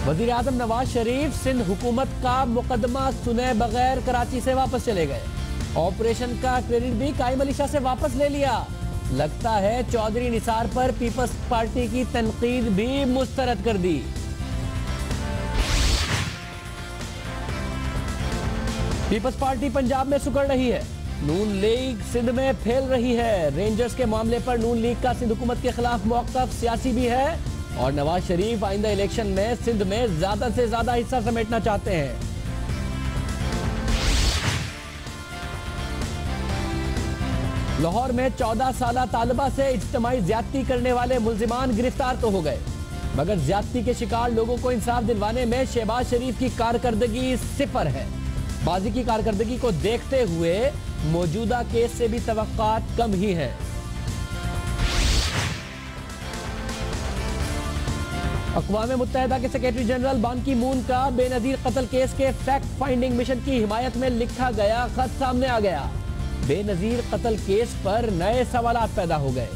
वजीर आजम नवाज शरीफ सिंध हुकूमत का मुकदमा सुने बगैर कराची से वापस चले गए। ऑपरेशन का क्रेडिट भी कायम अली शाह से वापस ले लिया। लगता है चौधरी निसार पर पीपल्स पार्टी की तनकीद भी मुस्तरद कर दी। पीपल्स पार्टी पंजाब में सुकड़ रही है। नून लीग सिंध में फैल रही है। रेंजर्स के मामले पर नून लीग का सिंध हुकूमत के खिलाफ मौक़िफ़ सियासी भी है और नवाज शरीफ आइंदा इलेक्शन में सिंध में ज्यादा से ज्यादा हिस्सा समेटना चाहते हैं। लाहौर में 14 साला तालिबा से इज्तिमाई ज्यादती करने वाले मुल्जिमान गिरफ्तार तो हो गए, मगर ज्यादती के शिकार लोगों को इंसाफ दिलवाने में शहबाज शरीफ की कारकर्दगी सिफर है। बाजी की कारकर्दगी को देखते हुए मौजूदा केस से भी तवक्कात कम ही है। अक़वाम मुत्तहिदा के सेक्रेटरी जनरल बान की मून का बेनज़ीर कत्ल केस के फैक्ट फाइंडिंग मिशन की हिमायत में लिखा गया खत सामने आ गया। बेनज़ीर कत्ल केस पर नए सवालात पैदा हो गए।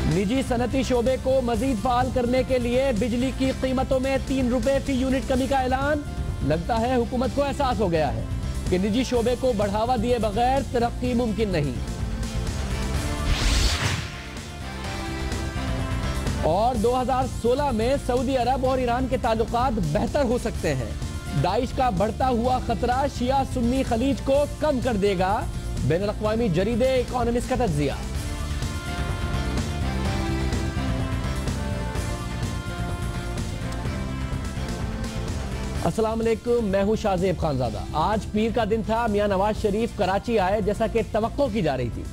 निजी सनती शोबे को मजीद फाल करने के लिए बिजली की कीमतों में 3 रुपए फी यूनिट कमी का ऐलान। लगता है हुकूमत को एहसास हो गया है कि निजी शोबे को बढ़ावा दिए बगैर तरक्की मुमकिन नहीं। और 2016 में सऊदी अरब और ईरान के ताल्लुकात बेहतर हो सकते हैं। दाइश का बढ़ता हुआ खतरा शिया सुन्नी खलीज को कम कर देगा। बैनुल-अक़वामी जरीदे इकोनॉमिस्ट का तज्जिया। अस्सलाम वालेकुम, मैं हूं शाहजेब खानजादा। आज पीर का दिन था। मियां नवाज शरीफ कराची आए, जैसा कि तवक्को की जा रही थी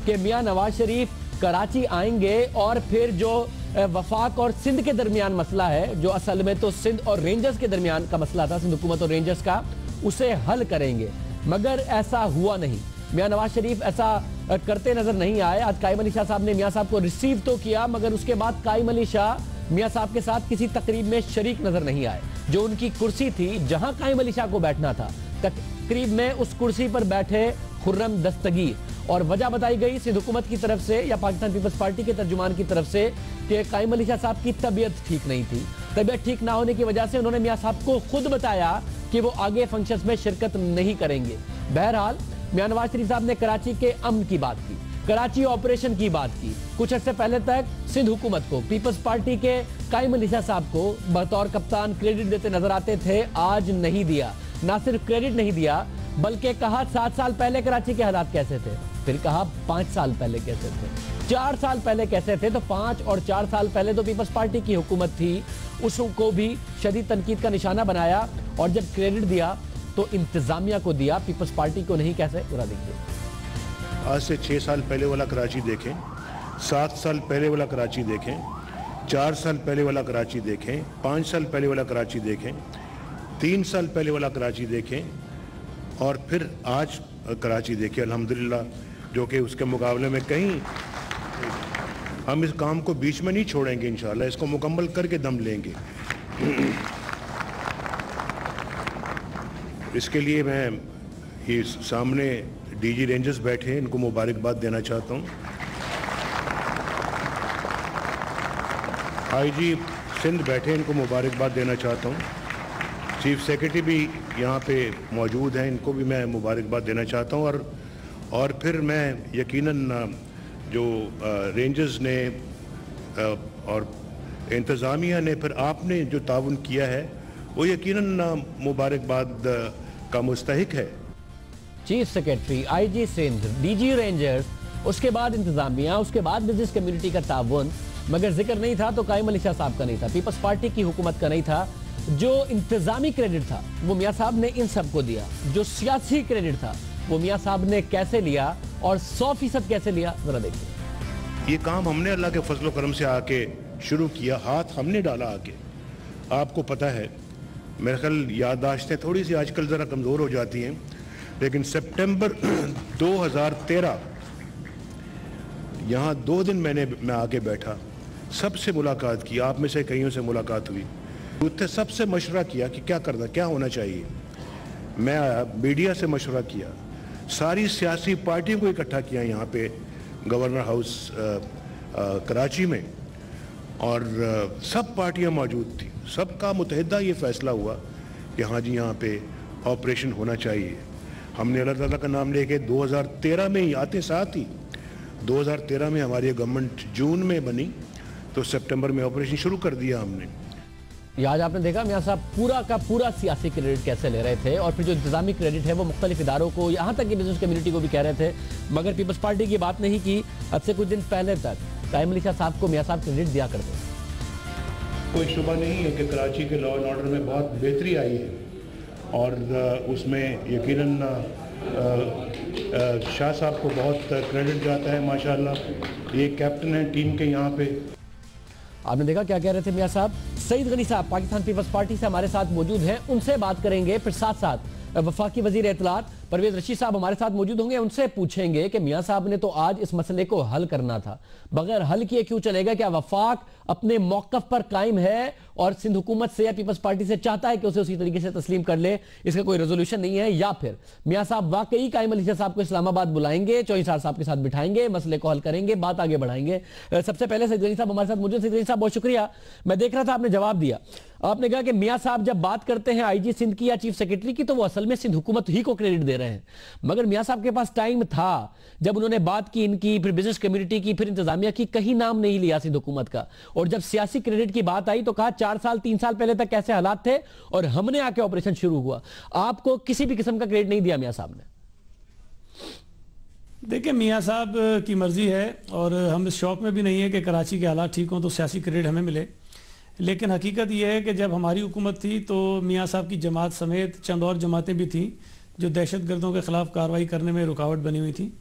कि मियां नवाज शरीफ कराची आएंगे और फिर जो वफाक और सिंध के दरमियान मसला है, जो असल में तो सिंध और रेंजर्स के दरमियान का मसला था, सिंध हुकूमत और रेंजर्स का, उसे हल करेंगे। मगर ऐसा हुआ नहीं। मियां नवाज शरीफ ऐसा करते नजर नहीं आए। आज कायम अली शाह साहब ने मियां साहब को रिसीव तो किया, मगर उसके बाद कायम अली शाह मियां साहब के साथ किसी तकरीब में शरीक नजर नहीं आए। जो उनकी कुर्सी थी जहां कायम अली शाह को बैठना था, तकरीब में उस कुर्सी पर बैठे खुर्रम दस्तगीर। और वजह बताई गई सिंध हुकूमत की तरफ से या पाकिस्तान पीपल्स पार्टी के तर्जुमान की तरफ से कि कायम अली शाह साहब की तबीयत ठीक नहीं थी। तबीयत ठीक ना होने की वजह से उन्होंने मियां साहब को खुद बताया कि वो आगे फंक्शंस में शिरकत नहीं करेंगे। बहरहाल मियां नवाज शरीफ साहब ने कराची के अमन की बात की, कराची ऑपरेशन की बात की। कुछ अर्से पहले तक सिंध हुकूमत को, पीपल्स पार्टी के कायम अली शाह साहब को बतौर कप्तान क्रेडिट देते नजर आते थे। आज नहीं दिया। ना सिर्फ क्रेडिट नहीं दिया, बल्कि कहा 7 साल पहले कराची के हालात कैसे थे, फिर कहा 5 साल पहले कैसे थे, 4 साल पहले कैसे थे। तो 5 और 4 साल पहले तो पीपल्स पार्टी की हुकूमत थी, उसको भी शदीद तनकीद का निशाना बनाया। और जब क्रेडिट दिया तो इंतजामिया को दिया, पीपल्स पार्टी को नहीं। कैसे पूरा देखिए। आज से 6 साल पहले वाला कराची देखें, 7 साल पहले वाला कराची देखें, 4 साल पहले वाला कराची देखें, 5 साल पहले वाला कराची देखें, 3 साल पहले वाला कराची देखें और फिर आज कराची देखें। अल्हम्दुलिल्लाह, जो कि उसके मुकाबले में कहीं हम इस काम को बीच में नहीं छोड़ेंगे। इंशाल्लाह इसको मुकम्मल करके दम लेंगे। इसके लिए मैं ये सामने डीजी रेंजर्स बैठे हैं, इनको मुबारकबाद देना चाहता हूँ। आईजी सिंध बैठे, इनको मुबारकबाद देना चाहता हूँ। चीफ सेक्रेटरी भी यहाँ पे मौजूद हैं, इनको भी मैं मुबारकबाद देना चाहता हूँ। और फिर मैं यकीनन जो रेंजर्स ने और इंतज़ामिया ने, फिर आपने जो ताउन किया है, वो यकीनन मुबारकबाद का मुस्तहिक है। Chief secretary, IG Sindh, DG rangers, उसके बाद इंतजामिया, उसके बाद बिजनेस कम्युनिटी का ताउन, मगर जिक्र नहीं था तो कायम अली शाह साहब का नहीं था, पीपल्स पार्टी की हुकूमत का नहीं था। जो इंतजामी क्रेडिट था वो मियां साहब ने इन सबको दिया। जो सियासी क्रेडिट था वो मियां साहब ने कैसे लिया और 100% कैसे लिया, जरा देखिए। ये काम हमने अल्लाह के फजल करम से आके शुरू किया, हाथ हमने डाला आके। आपको पता है, मेरे ख्याल याददाश्तें थोड़ी सी आजकल ज़रा कमज़ोर हो जाती हैं, लेकिन सितंबर 2013 यहाँ 2 दिन मैं आके बैठा, सबसे मुलाकात की, आप में से कईयों से मुलाकात हुई, उससे सबसे मशवरा किया कि क्या करना, क्या होना चाहिए। मैं आया, मीडिया से मशवरा किया, सारी सियासी पार्टियों को इकट्ठा किया यहाँ पे गवर्नर हाउस कराची में, और सब पार्टियां मौजूद थी। सबका मुतहदा ये फैसला हुआ कि हाँ जी यहाँ पे ऑपरेशन होना चाहिए। हमने अल्लाह ताला का नाम लेके 2013 में ही आते साथ ही 2013 में हमारी गवर्नमेंट जून में बनी, तो सितंबर में ऑपरेशन शुरू कर दिया हमने। ये आज आपने देखा मियां साहब पूरा का पूरा सियासी क्रेडिट कैसे ले रहे थे, और फिर जो इंतजामी क्रेडिट है वो मुख्तलिफ इदारों को, यहाँ तक कि बिजनेस कम्युनिटी को भी कह रहे थे, मगर पीपल्स पार्टी की बात नहीं की। अब से कुछ दिन पहले तक कायम अली शाह साहब को मियां साहब क्रेडिट दिया करते। कोई शुबा नहीं है कि कराची के लॉ एंड ऑर्डर में बहुत बेहतरी आई है, और उसमें यकीनन शाह साहब को बहुत क्रेडिट जाता है। माशाल्लाह ये कैप्टन हैं टीम के यहाँ पे। आपने देखा क्या कह रहे थे मियां साहब। सईद गनी साहब पाकिस्तान पीपल्स पार्टी से हमारे साथ मौजूद हैं, उनसे बात करेंगे। फिर साथ साथ वफाकी वजीर इत्तलात परवेज रशीद साहब हमारे साथ मौजूद होंगे, उनसे पूछेंगे कि मियां साहब ने तो आज इस मसले को हल करना था, बगैर हल किए क्यों चलेगा? क्या वफाक अपने मौकफ पर कायम है और सिंध हुकूमत से या पीपल्स पार्टी से चाहता है कि उसे उसी तरीके से तस्लीम कर ले, इसका कोई रेजोल्यूशन नहीं है? या फिर मियां साहब वाकई कायम अली शाह साहब को इस्लामाबाद बुलाएंगे, चौधरी साहब के साथ बिठाएंगे, मसले को हल करेंगे, बात आगे बढ़ाएंगे? सबसे पहले सईद गनी साहब हमारे साथ मौजूद। सईद गनी साहब बहुत शुक्रिया। मैं देख रहा था आपने जवाब दिया, आपने कहा कि मियां साहब जब बात करते हैं आईजी सिंध की या चीफ सेक्रेटरी की, तो वो असल में सिंध हुकूमत ही को क्रेडिट दे रहे हैं। मगर मियां साहब के पास टाइम था, जब उन्होंने बात की इनकी, फिर बिजनेस कम्युनिटी की, फिर इंतजामिया की, कहीं नाम नहीं लिया सिंध हुकूमत का। और जब सियासी क्रेडिट की बात आई तो कहा 4 साल 3 साल पहले तक कैसे हालात थे और हमने आके ऑपरेशन शुरू हुआ। आपको किसी भी किस्म का क्रेडिट नहीं दिया मियां साहब ने। देखिए मियां साहब की मर्जी है, और हम इस शौक में भी नहीं है कि कराची के हालात ठीक हों तो सियासी क्रेडिट हमें मिले। लेकिन हकीकत यह है कि जब हमारी हुकूमत थी तो मियां साहब की जमात समेत चंद और जमातें भी थीं जो दहशतगर्दों के ख़िलाफ़ कार्रवाई करने में रुकावट बनी हुई थी,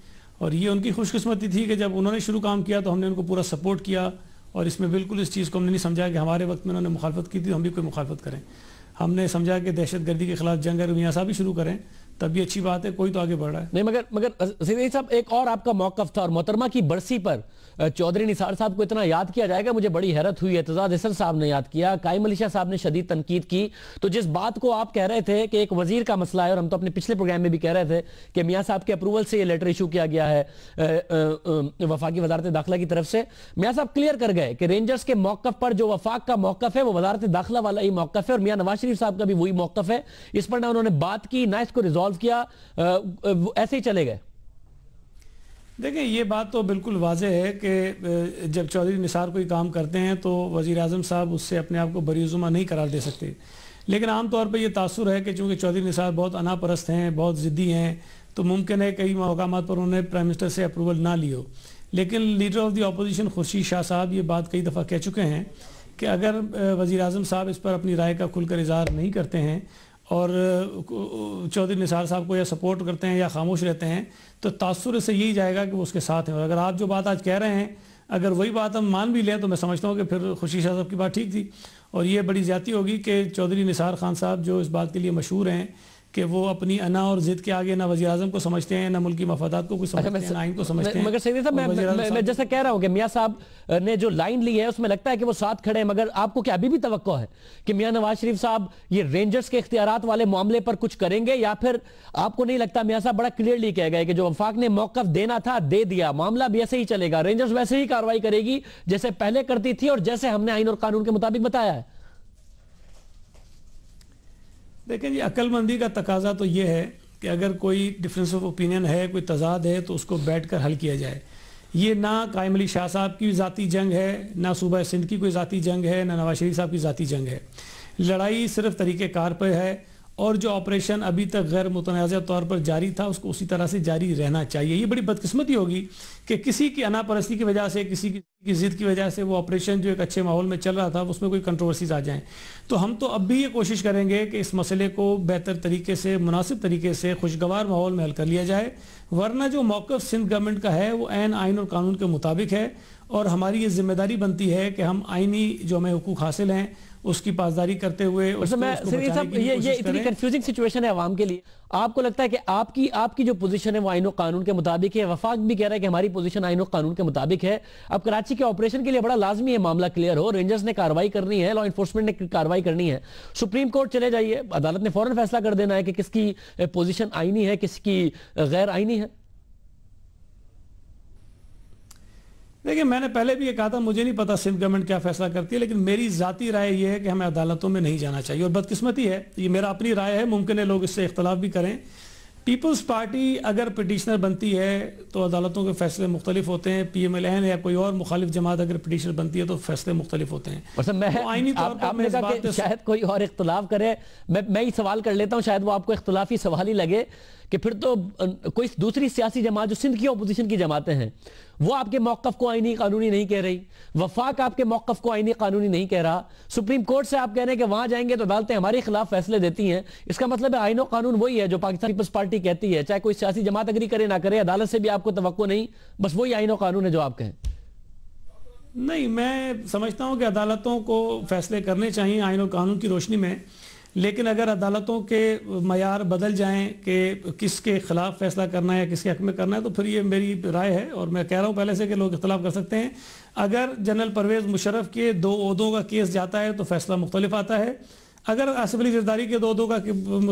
और ये उनकी खुशकिस्मती थी कि जब उन्होंने शुरू काम किया तो हमने उनको पूरा सपोर्ट किया, और इसमें बिल्कुल इस चीज़ को हमने नहीं समझा कि हमारे वक्त में उन्होंने मुखालफत की थी तो हम भी कोई मुखालफत करें। हमने समझा कि दहशतगर्दी के खिलाफ जंग अगर मियां साहब भी शुरू करें तब भी अच्छी बात है, कोई तो आगे बढ़ रहा है। नहीं मगर सईद साहब एक और आपका मौकफ था, और मोहतरमा की बरसी पर चौधरी निसार साहब को इतना याद किया जाएगा, मुझे बड़ी हैरत हुई। एतजाज हसन साहब ने याद किया, कायम अली शाह साहब ने शदीद तनकीद की। तो जिस बात को आप कह रहे थे कि एक वजीर का मसला है, और हम तो अपने पिछले प्रोग्राम में भी कह रहे थे कि मियां साहब के अप्रूवल से ये लेटर इशू किया गया है वफाकी वजारत दाखिला की तरफ से, मियां साहब क्लियर कर गए कि रेंजर्स के मौकफ पर जो वफाक का मौकफ है वो वजारत दाखिला वाला ही मौकफ है, और मियां नवाज शरीफ साहब का भी वही मौकफ है। इस पर ना उन्होंने बात की, ना इसको रिजॉल्व किया, ऐसे ही चले गए। देखिए ये बात तो बिल्कुल वाज़ेह है कि जब चौधरी निसार कोई काम करते हैं तो वज़ीर आज़म साहब उससे अपने आप को बरीजुमा नहीं करार दे सकते। लेकिन आमतौर पर यह तासुर है कि चूँकि चौधरी निसार बहुत अनापरस्त हैं, बहुत ज़िद्दी हैं, तो मुमकिन है कई मकामात पर उन्होंने प्राइम मिनिस्टर से अप्रूवल ना ली हो। लेकिन leader of the opposition Khurshid Shah साहब ये बात कई दफ़ा कह चुके हैं कि अगर वज़ीर आज़म साहब इस पर अपनी राय का खुलकर इज़हार नहीं करते हैं और चौधरी निसार साहब को या सपोर्ट करते हैं या खामोश रहते हैं, तो तासुर से यही जाएगा कि वो उसके साथ हैं। और अगर आप जो बात आज कह रहे हैं, अगर वही बात हम मान भी लें तो मैं समझता हूँ कि फिर खुर्शीद शाह साहब की बात ठीक थी। और ये बड़ी ज़्यादती होगी कि चौधरी निसार खान साहब जो इस बात के लिए मशहूर हैं कि वो अपनी अना और ज़िद के आगे ना वज़ीर आज़म को समझते हैं, ना मुल्की मफादात को कुछ समझते हैं, ना आइन को समझते हैं। मगर सईद साहब मैं जैसा कह रहा हूँ कि मियां साहब ने जो लाइन ली है उसमें लगता है कि वो साथ खड़े हैं, मगर आपको क्या अभी भी तवक्को है कि मियां नवाज शरीफ साहब ये रेंजर्स के इख्तियारात वाले मामले पर कुछ करेंगे, या फिर आपको नहीं लगता मियां साहब बड़ा क्लियरली कह गए कि जो वफाक ने मौकफ देना था दे दिया, मामला भी ऐसे ही चलेगा, रेंजर्स वैसे ही कार्रवाई करेगी जैसे पहले करती थी और जैसे हमने आइन और कानून के मुताबिक बताया है? लेकिन ये अक्लमंदी का तकाजा तो ये है कि अगर कोई डिफरेंस ऑफ ओपिनियन है, कोई तजाद है, तो उसको बैठकर हल किया जाए। ये ना कायम अली शाह साहब की ज़ाती जंग है, ना सूबा सिंध की कोई ज़ाती जंग है, ना नवाज शरीफ साहब की ज़ाती जंग है। लड़ाई सिर्फ तरीक़ेकार पर है, और जो ऑपरेशन अभी तक गैर मुतनाज़ तौर पर जारी था उसको उसी तरह से जारी रहना चाहिए। ये बड़ी बदकिस्मती होगी कि किसी की अनापरस्ती की वजह से, किसी की ज़िद की वजह से वो ऑपरेशन जो एक अच्छे माहौल में चल रहा था उसमें कोई कंट्रोवर्सीज आ जाएं। तो हम तो अब भी ये कोशिश करेंगे कि इस मसले को बेहतर तरीके से, मुनासिब तरीके से, खुशगवार माहौल में हल कर लिया जाए। वरना जो मौक़िफ़ सिंध गवर्नमेंट का है वो ऐन आइन और कानून के मुताबिक है, और हमारी ये जिम्मेदारी बनती है कि हम आइनी जो हमें हुकूक हासिल हैं उसकी पासदारी करते हुए ये इतनी कंफ्यूजिंग सिचुएशन है आवाम के लिए। आपको लगता है कि आपकी जो पोजीशन है वो आइन और कानून के मुताबिक है, वफाक भी कह रहा है कि हमारी पोजीशन आइन और कानून के मुताबिक है। अब कराची के ऑपरेशन के लिए बड़ा लाजमी है मामला क्लियर हो, रेंजर्स ने कार्रवाई करनी है, लॉ इन्फोर्समेंट ने कार्रवाई करनी है, सुप्रीम कोर्ट चले जाइए, अदालत ने फौरन फैसला कर देना है कि किसकी पोजीशन आइनी है, किसकी गैर आइनी है। देखिए, मैंने पहले भी ये कहा था, मुझे नहीं पता सिंध गवर्नमेंट क्या फैसला करती है, लेकिन मेरी जाती राय ये है कि हमें अदालतों में नहीं जाना चाहिए। और बदकिस्मती है, ये मेरा अपनी राय है, मुमकिन है लोग इससे इख्तलाफ भी करें। पीपल्स पार्टी अगर पिटिशनर बनती है तो अदालतों के फैसले मुख्तलिफ होते हैं। PMLN या कोई और मुखालिफ जमात अगर पिटिशनर बनती है तो फैसले मुख्तलिफ होते हैं। तो आईनी तौर पर आपने कहा कि शायद कोई और इख्तलाफ करे, मैं ही सवाल कर लेता हूं, शायद वो आपको इख्तलाफी सवाल ही लगे कि फिर तो कोई दूसरी सियासी जमात जो सिंध की अपोजिशन की जमातें हैं वो आपके मौक़िफ़ को आईनी कानूनी नहीं कह रही, वफाक आपके मौक़िफ़ को आईनी कानूनी नहीं कह रहा, सुप्रीम कोर्ट से आप कह रहे हैं कि वहां जाएंगे तो अदालतें हमारे खिलाफ फैसले देती हैं। इसका मतलब है आईन और कानून वही है जो पाकिस्तान पीपल्स पार्टी कहती है, चाहे कोई सियासी जमात अग्री करे ना करे, अदालत से भी आपको तवक्को नहीं, बस वही आईन और कानून है जो आप कहें। नहीं, मैं समझता हूं कि अदालतों को फैसले करने चाहिए आईन और कानून की रोशनी में, लेकिन अगर अदालतों के मयार बदल जाएं कि किसके खिलाफ फैसला करना है या किसके हक में करना है, तो फिर ये मेरी राय है और मैं कह रहा हूं पहले से कि लोग इख्तलाफ कर सकते हैं। अगर जनरल परवेज़ मुशर्रफ के 2 ओहदों का केस जाता है तो फैसला मुख्तलिफ आता है, अगर आसिफ अली जरदारी के 2 ओहदों का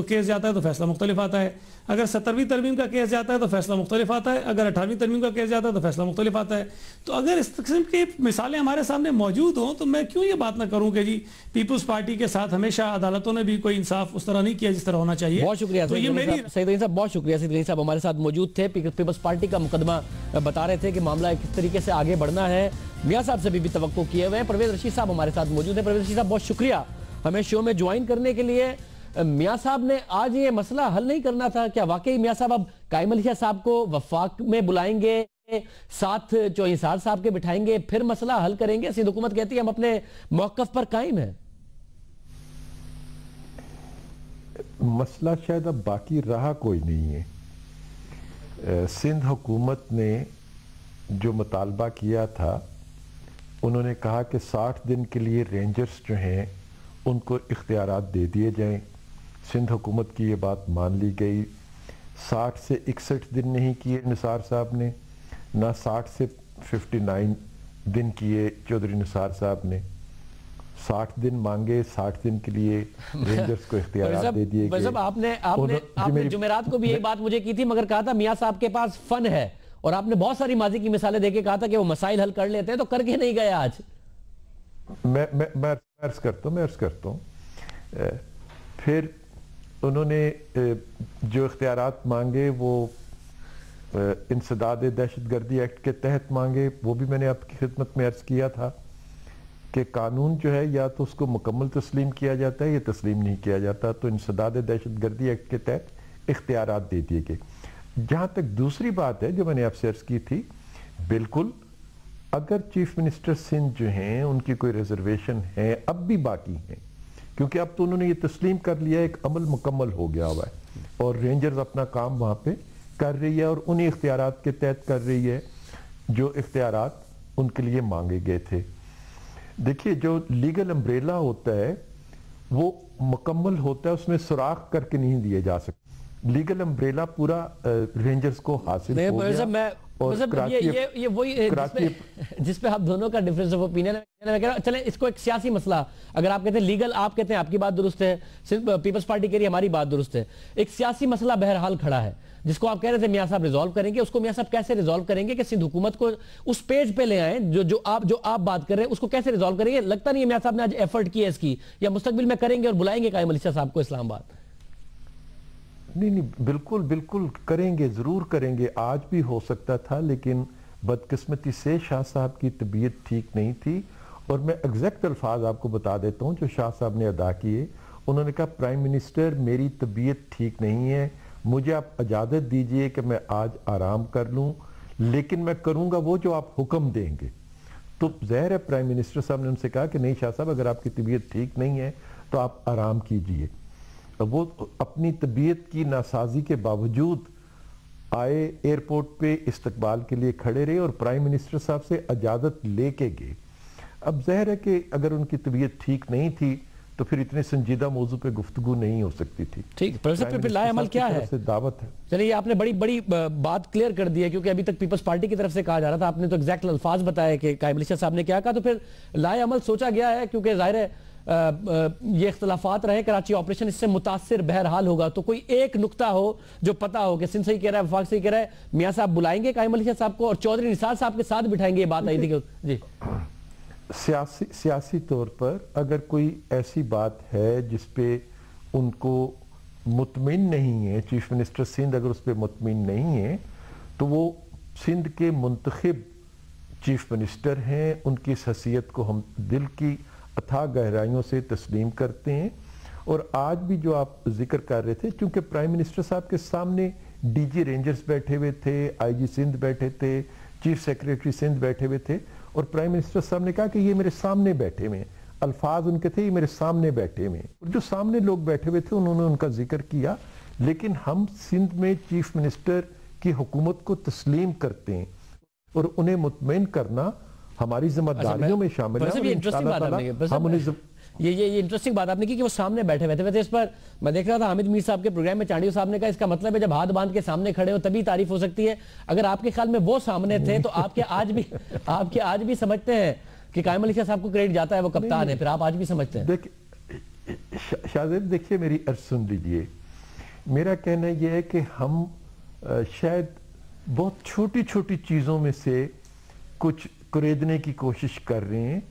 केस जाता है तो फैसला मुख्तलिफ आता है, अगर 17वीं तरमीम का केस जाता है तो फैसला मुख्तलिफ आता है, अगर 18वीं तरमीम का केस जाता है तो फैसला मुख्तलिफ आता है। तो अगर इस किस्म की मिसालें हमारे सामने मौजूद हों तो मैं क्यों ये बात ना करूं कि जी पीपल्स पार्टी के साथ हमेशा अदालतों ने भी कोई इंसाफ उस तरह नहीं किया जिस तरह होना चाहिए। बहुत शुक्रिया तो ये मेरी सईद साहब, बहुत शुक्रिया। सईद गनी साहब हमारे साथ मौजूद थे, पीपल्स पार्टी का मुकदमा बता रहे थे कि मामला किस तरीके से आगे बढ़ना है, मियाँ साहब से भी तवक्को किए हुए हैं। परवेज रशीद साहब हमारे साथ मौजूद है। परवेज रशीद साहब, बहुत शुक्रिया हमें शो में ज्वाइन करने के लिए। मियाँ साहब ने आज ये मसला हल नहीं करना था क्या? वाकई मियाँ साहब अब कायम अली शाह साहब को वफाक में बुलाएंगे, साथ जो इंसार साहब के बिठाएंगे, फिर मसला हल करेंगे? सिंध हुकूमत कहती है हम अपने मौक़िफ़ पर कायम है। मसला शायद अब बाकी रहा कोई नहीं है। सिंध हुकूमत ने जो मुतालबा किया था, उन्होंने कहा कि 60 दिन के लिए रेंजर्स जो हैं उनको इख्तियारात दे दिए जाएं। सिंध हुकूमत की ये बात मान ली गई। 60 से 61 दिन नहीं किए निसार साहब ने, ना 60 से 59 दिन किए चौधरी निसार साहब ने। 60 दिन मांगे, 60 दिन के लिए रेंजर्स को इख्तियारात दे दिए गए। आपने जुमेरात को भी यही बात मुझे की थी, मगर कहा था मियाँ साहब के पास फन है, और आपने बहुत सारी माजी की मिसालें देके कहा था कि वो मसाइल हल कर लेते हैं, तो करके नहीं गए आज। मैं अर्ज करता हूँ। फिर उन्होंने जो इख्तियारात मांगे वो इंसदाद दहशतगर्दी एक्ट के तहत मांगे। वो भी मैंने आपकी खिदमत में अर्ज किया था कि कानून जो है या तो उसको मुकम्मल तस्लीम किया जाता है या तस्लीम नहीं किया जाता, तो इंसदाद दहशतगर्दी एक्ट के तहत इख्तियारात दे दिए गए। जहाँ तक दूसरी बात है जो मैंने आपसे अर्ज की थी, बिल्कुल अगर चीफ मिनिस्टर सिंध जो हैं उनकी कोई रिजर्वेशन है, अब भी बाकी हैं, क्योंकि अब तो उन्होंने ये तस्लीम कर लिया, एक अमल मुकम्मल हो गया हुआ है और रेंजर्स अपना काम वहाँ पे कर रही है और उन्हीं इख्तियारात के तहत कर रही है जो इख्तियारात उनके लिए मांगे गए थे। देखिए, जो लीगल अम्ब्रेला होता है वो मुकम्मल होता है, उसमें सुराख करके नहीं दिए जा सकते। लीगल अम्ब्रेला पूरा रेंजर्स को हासिल हो गया। ये वही जिस पे आप दोनों का डिफरेंस ऑफ ओपिनियन है। मैं कह रहा हूं, चलें इसको एक सियासी मसला, अगर आप कहते हैं लीगल, आप कहते हैं आपकी बात दुरुस्त है, सिर्फ पीपल्स पार्टी कह रही है हमारी बात दुरुस्त है, एक सियासी मसला बहरहाल खड़ा है जिसको आप कह रहे थे मियाँ साहब रिजॉल्व करेंगे। उसको मियाँ साहब कैसे रिजॉल्व करेंगे कि सिंध हुकूमत को उस पेज पे ले आए जो आप बात कर रहे हैं, उसको कैसे रिजॉल्व करेंगे? लगता नहीं है मियाँ साहब ने आज एफर्ट किया इसकी, या मुस्तकबिल में करेंगे और बुलाएंगे कायम अली शाह साहब को इस्लामाबाद? नहीं, बिल्कुल करेंगे, जरूर करेंगे। आज भी हो सकता था, लेकिन बदकिस्मती से शाह साहब की तबीयत ठीक नहीं थी। और मैं एग्जैक्ट अल्फाज आपको बता देता हूँ जो शाह साहब ने अदा किए। उन्होंने कहा, प्राइम मिनिस्टर मेरी तबीयत ठीक नहीं है, मुझे आप इजाज़त दीजिए कि मैं आज आराम कर लूँ, लेकिन मैं करूँगा वो जो आप हुक्म देंगे। तो ज़ाहिर है प्राइम मिनिस्टर साहब ने उनसे कहा कि नहीं शाह साहब, अगर आपकी तबीयत ठीक नहीं है तो आप आराम कीजिए। वो अपनी तबीयत की नासाजी के बावजूद आए, एयरपोर्ट पे इस्तकबाल के लिए खड़े रहे और प्राइम मिनिस्टर साहब से इजाज़त लेके गए। अब ज़ाहिर है कि अगर उनकी तबीयत ठीक नहीं थी तो फिर इतने संजीदा मौजू पे गुफ्तगू नहीं हो सकती थी। ठीक, प्रोफेसर फिर लाए अमल क्या है? दावत है। चलिए, आपने बड़ी बात क्लियर कर दी है, क्योंकि अभी तक पीपल्स पार्टी की तरफ से कहा जा रहा था, आपने तो एग्जैक्ट अल्फाज बताया कि कायम अली शाह साहब ने क्या कहा, तो फिर लाए अमल सोचा गया है, क्योंकि जाहिर है ये इख्तलाफात रहे, कराची ऑपरेशन इससे मुतासिर बहरहाल होगा, तो कोई एक नुक्ता हो जो पता हो कि सिंध सही कह रहा है, वफाक सही कह रहा है, मियाँ साहब बुलाएंगे कायम अली शाह साहब को और चौधरी निसार साहब के साथ बिठाएंगे? ये बात आई थी कि जी सियासी तौर पर अगर कोई ऐसी बात है जिसपे उनको मुतमिन नहीं है, चीफ मिनिस्टर सिंध अगर उस पर मुतमिन नहीं है, तो वो सिंध के मुंतखब चीफ मिनिस्टर हैं, उनकी इस हैसियत को हम दिल की अथाह गहराइयों से तस्लीम करते हैं। और आज भी जो आप जिक्र कर रहे थे, क्योंकि प्राइम मिनिस्टर साहब के सामने डीजी रेंजर्स बैठे हुए थे, आईजी सिंध बैठे थे, चीफ सेक्रेटरी सिंध बैठे हुए थे, और प्राइम मिनिस्टर साहब ने कहा कि ये मेरे सामने बैठे हुए हैं, अल्फाज उनके थे ये मेरे सामने बैठे हुए हैं। जो सामने लोग बैठे हुए थे उन्होंने उनका जिक्र किया, लेकिन हम सिंध में चीफ मिनिस्टर की हुकूमत को तस्लीम करते हैं और उन्हें मुतमईन करना हमारी जिम्मेदारियों में शामिल है। ये इंटरेस्टिंग बात आपने की कि वो सामने बैठे हुए थे। वैसे इस पर मैं देख रहा था हामिद मीर साहब के प्रोग्राम में, चांडियो साहब ने कहा इसका मतलब है जब हाथ बांध के सामने खड़े हो तभी तारीफ हो सकती है। अगर आपके ख्याल में वो सामने थे तो आपके आज भी समझते हैं कि कायम अली शाह साहब को क्रेडिट जाता है, वो कप्तान है, फिर आप आज भी समझते हैं? देखिए शाहजेब, देखिए मेरी अर्ज सुन लीजिए। मेरा कहना यह है कि हम शायद बहुत छोटी छोटी चीज़ों में से कुछ कुरेदने की कोशिश कर रहे हैं।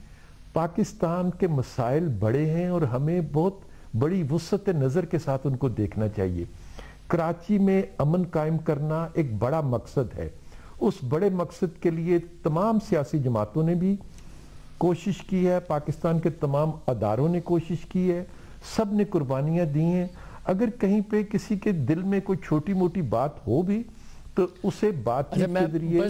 पाकिस्तान के मसाइल बड़े हैं और हमें बहुत बड़ी वुसअत नज़र के साथ उनको देखना चाहिए। कराची में अमन कायम करना एक बड़ा मकसद है। उस बड़े मकसद के लिए तमाम सियासी जमातों ने भी कोशिश की है, पाकिस्तान के तमाम अदारों ने कोशिश की है, सब ने कुर्बानियाँ दी हैं। अगर कहीं पे किसी के दिल में कोई छोटी मोटी बात हो भी तो उसे बातचीत के जरिए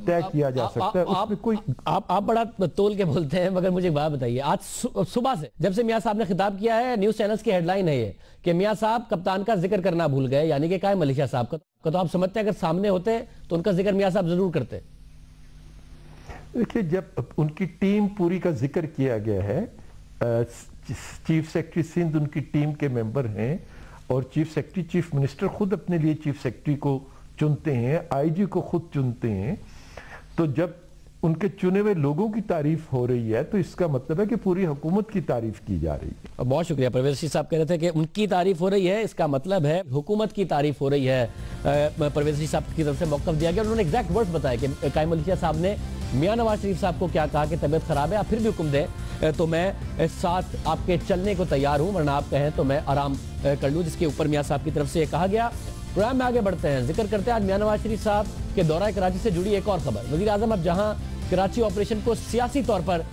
तय किया जा सकता है। उसमें कोई आप बड़ा तोल के बोलते हैं, मगर मुझे एक बात बताइए, आज सुबह से जब से मियां साहब ने खिताब किया है, न्यूज चैनल्स की हेडलाइन है ये कि मियां साहब कप्तान का जिक्र करना भूल गए, यानी कि कायम अली शाह साहब का। तो आप समझते हैं अगर सामने होते तो उनका जिक्र मियां साहब जरूर करते? देखिए, जब उनकी टीम पूरी का जिक्र किया गया है, चीफ सेक्रेटरी सिंध उनकी टीम के मेंबर हैं और चीफ सेक्रेटरी, चीफ मिनिस्टर खुद अपने लिए चीफ सेक्रेटरी को चुनते हैं, आईजी को खुद चुनते हैं, तो जब उनके चुने हुए लोगों की तारीफ हो रही है तो इसका मतलब है कि पूरी हुकूमत की तारीफ की जा रही है। बहुत शुक्रिया। परवेज रशीद साहब कह रहे थे कि उनकी तारीफ हो रही है, इसका मतलब है हुकूमत की तारीफ हो रही है। परवेज रशीद साहब की तरफ से मौक़िफ़ दिया गया, उन्होंने एग्जैक्ट वर्ड्स बताया कि कायम अली शाह साहब ने मियां नवाज शरीफ साहब को क्या कहा कि तबीयत खराब है, आप फिर भी हुक्म दें तो मैं साथ आपके चलने को तैयार हूं, वरना आप कहें तो मैं आराम कर लूँ, जिसके ऊपर मियां साहब की तरफ से कहा गया। प्रोग्राम में आगे बढ़ते हैं, जिक्र करते हैं आज मियां नवाज शरीफ साहब के दौरा कराची से जुड़ी एक और खबर। वज़ीर आज़म अब जहां कराची ऑपरेशन को सियासी तौर पर